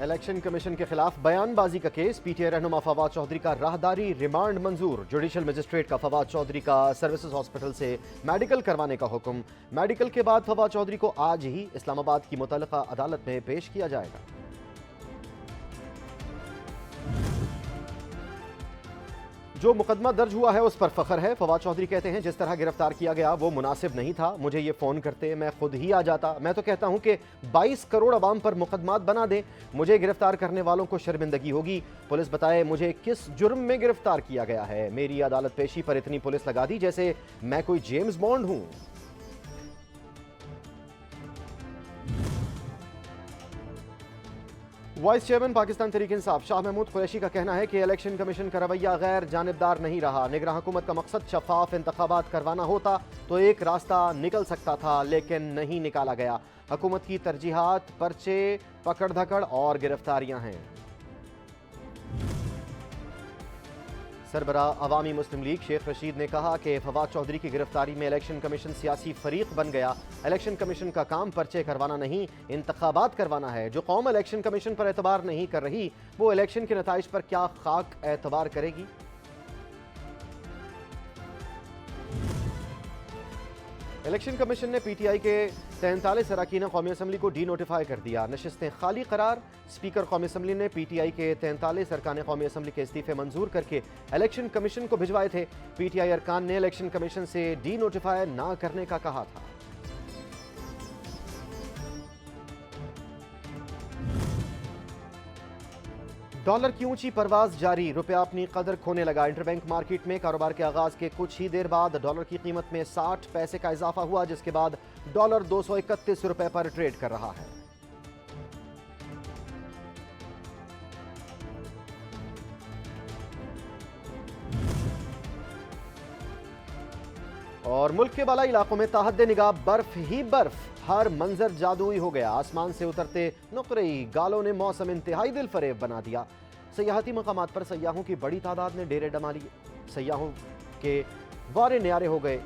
Election commission के खिलाफ बयानबाजी का केस। पीटीआई रहनुमा फवाद चौधरी का राहदारी रिमांड मंजूर। जुडिशल मजिस्ट्रेट का फवाद चौधरी का सर्विसेज हॉस्पिटल से मेडिकल करवाने का हुक्म। मेडिकल के बाद फवाद चौधरी को आज ही इस्लामाबाद की मुतल्लिका अदालत में पेश किया जाएगा। जो मुकदमा दर्ज हुआ है उस पर फख्र है। फवाद चौधरी कहते हैं जिस तरह गिरफ्तार किया गया वो मुनासिब नहीं था। मुझे ये फ़ोन करते मैं खुद ही आ जाता। मैं तो कहता हूं कि 22 करोड़ अवाम पर मुकदमात बना दें, मुझे गिरफ्तार करने वालों को शर्मिंदगी होगी। पुलिस बताए मुझे किस जुर्म में गिरफ्तार किया गया है। मेरी अदालत पेशी पर इतनी पुलिस लगा दी जैसे मैं कोई जेम्स बॉन्ड हूं। वाइस चेयरमैन पाकिस्तान तहरीक इंसाफ शाह महमूद कुरैशी का कहना है कि इलेक्शन कमीशन का रवैया गैर जानिबदार नहीं रहा। निगरान हुकूमत का मकसद शफाफ इंतखाबात करवाना होता तो एक रास्ता निकल सकता था, लेकिन नहीं निकाला गया। हुकूमत की तरजीहात पर्चे, पकड़ धकड़ और गिरफ्तारियां हैं। सरबराह अवामी मुस्लिम लीग शेख रशीद ने कहा कि फवाद चौधरी की गिरफ्तारी में इलेक्शन कमीशन सियासी फरीक बन गया। इलेक्शन कमीशन का काम पर्चे करवाना नहीं, इंतखाबात करवाना है। जो कौम इलेक्शन कमीशन पर एतबार नहीं कर रही वो इलेक्शन के नताइज पर क्या खाक एतबार करेगी। इलेक्शन कमीशन ने पीटीआई के 43 अरकान कौमी असम्बली को डी नोटिफाई कर दिया। नशिस्तें खाली करार। स्पीकर कौमी असम्बली ने पीटीआई के 43 अरकान कौमी असम्बली के इस्तीफे मंजूर करके इलेक्शन कमीशन को भिजवाए थे। पीटीआई अरकान ने इलेक्शन कमीशन से डी नोटिफाई ना करने का कहा था। डॉलर की ऊंची परवाज जारी। रुपया अपनी कदर खोने लगा। इंटरबैंक मार्केट में कारोबार के आगाज के कुछ ही देर बाद डॉलर की कीमत में 60 पैसे का इजाफा हुआ, जिसके बाद डॉलर 231 रुपए पर ट्रेड कर रहा है। और मुल्क के बालाई इलाकों में ताहद्दे निगाह बर्फ ही बर्फ। हर मंजर जादुई हो गया। आसमान से उतरते नुकरई गालों ने मौसम इंतहाई दिल फरेब बना दिया। सयाहती मकामात पर सयाहों की बड़ी तादाद ने डेरे जमा लिए। सयाहों के वारे न्यारे हो गए।